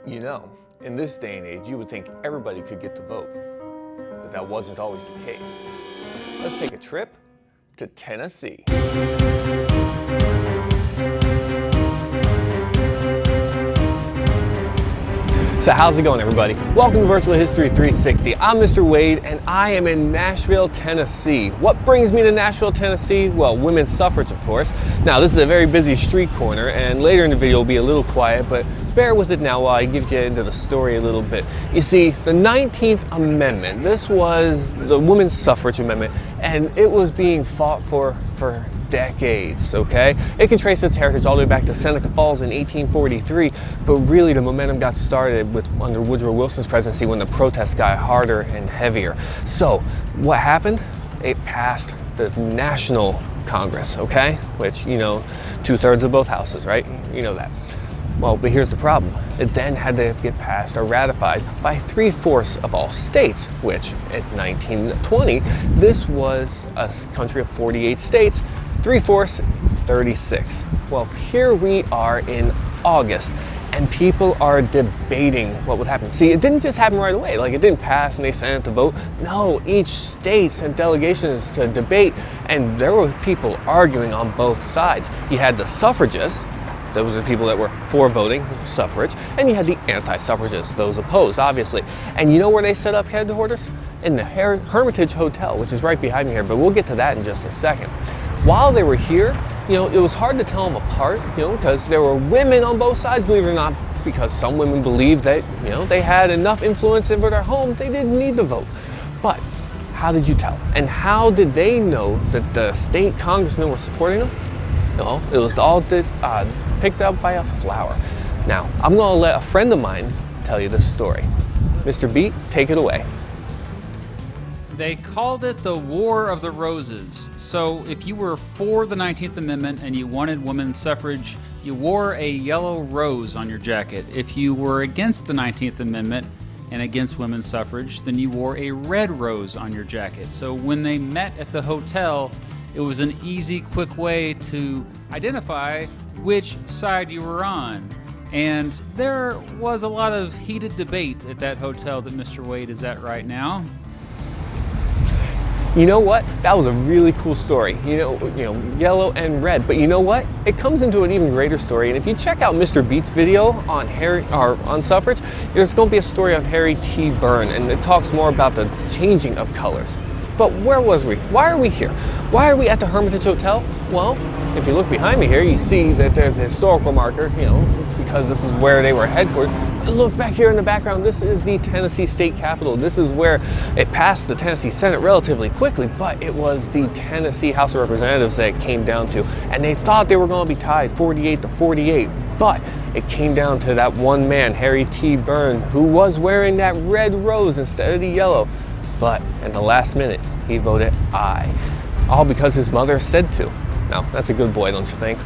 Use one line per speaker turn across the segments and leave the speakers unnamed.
You know, in this day and age, you would think everybody could get to vote, but that wasn't always the case. Let's take a trip to Tennessee. So how's it going, everybody? Welcome to Virtual History 360. I'm Mr. Wade and I am in Nashville, Tennessee. What brings me to Nashville, Tennessee? Well, women's suffrage, of course. Now, this is a very busy street corner and later in the video will be a little quiet, but bear with it now while I give you into the story a little bit. You see, the 19th Amendment, this was the women's suffrage amendment, and it was being fought for decades, okay? It can trace its heritage all the way back to Seneca Falls in 1843, but really the momentum got started under Woodrow Wilson's presidency when the protests got harder and heavier. So what happened? It passed the National Congress, okay? Which, you know, 2/3 of both houses, right? You know that. Well, but here's the problem. It then had to get passed or ratified by 3/4 of all states, which in 1920, this was a country of 48 states, 3/4, 36. Well, here we are in August, and people are debating what would happen. See, it didn't just happen right away. Like, it didn't pass and they sent it to vote. No, each state sent delegations to debate, and there were people arguing on both sides. You had the suffragists, those are people that were for voting suffrage, and you had the anti-suffragists, those opposed, obviously. And you know where they set up headquarters? In the Hermitage Hotel, which is right behind me here, but we'll get to that in just a second. While they were here, you know, it was hard to tell them apart, you know, because there were women on both sides, believe it or not, because some women believed that, you know, they had enough influence over their home, they didn't need to vote. But how did you tell? And how did they know that the state congressmen were supporting them? No, it was all picked up by a flower. Now, I'm gonna let a friend of mine tell you this story. Mr. Beat, take it away.
They called it the War of the Roses. So if you were for the 19th Amendment and you wanted women's suffrage, you wore a yellow rose on your jacket. If you were against the 19th Amendment and against women's suffrage, then you wore a red rose on your jacket. So when they met at the hotel, it was an easy, quick way to identify which side you were on. And there was a lot of heated debate at that hotel that Mr. Wade is at right now.
You know what? That was a really cool story. You know, yellow and red. But you know what? It comes into an even greater story. And if you check out Mr. Beat's video on suffrage, there's going to be a story on Harry T Byrne, and it talks more about the changing of colors. But where was we? Why are we here? Why are we at the Hermitage Hotel? Well, if you look behind me here, you see that there's a historical marker, you know, because this is where they were headquartered. But look back here in the background, this is the Tennessee State Capitol. This is where it passed the Tennessee Senate relatively quickly, but it was the Tennessee House of Representatives that it came down to. And they thought they were going to be tied 48-48, but it came down to that one man, Harry T Byrne, who was wearing that red rose instead of the yellow. But in the last minute, he voted aye, all because his mother said to. Now, that's a good boy, don't you think?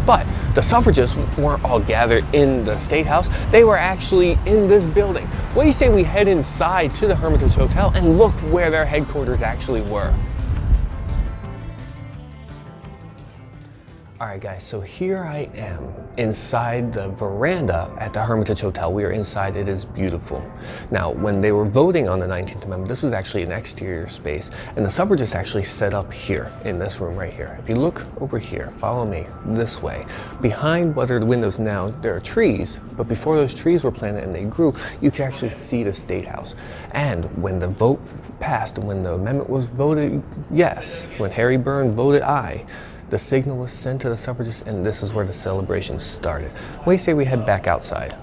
But the suffragists weren't all gathered in the State House. They were actually in this building. What do you say we head inside to the Hermitage Hotel and look where their headquarters actually were? All right, guys, so here I am inside the veranda at the Hermitage Hotel. We are inside. It is beautiful. Now, when they were voting on the 19th Amendment, this was actually an exterior space, and the suffragists actually set up here in this room right here. If you look over here, follow me this way. Behind what are the windows now, there are trees, but before those trees were planted and they grew, you could actually see the State House. And when the vote passed and when the amendment was voted yes, when Harry Byrne voted aye, the signal was sent to the suffragists, and this is where the celebration started. What do you say we head back outside?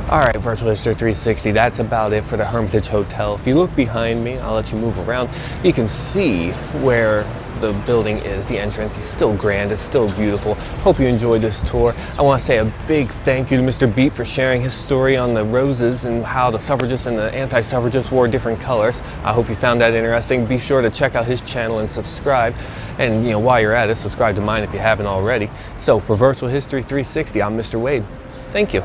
All right, Virtual History 360, that's about it for the Hermitage Hotel. If you look behind me, I'll let you move around, you can see where the building is. The entrance is still grand, it's still beautiful. Hope you enjoyed this tour. I want to say a big thank you to Mr. Beat for sharing his story on the roses and how the suffragists and the anti-suffragists wore different colors. I hope you found that interesting. Be sure to check out his channel and subscribe. And you know, while you're at it, subscribe to mine if you haven't already. So for Virtual History 360, I'm Mr. Wade. Thank you.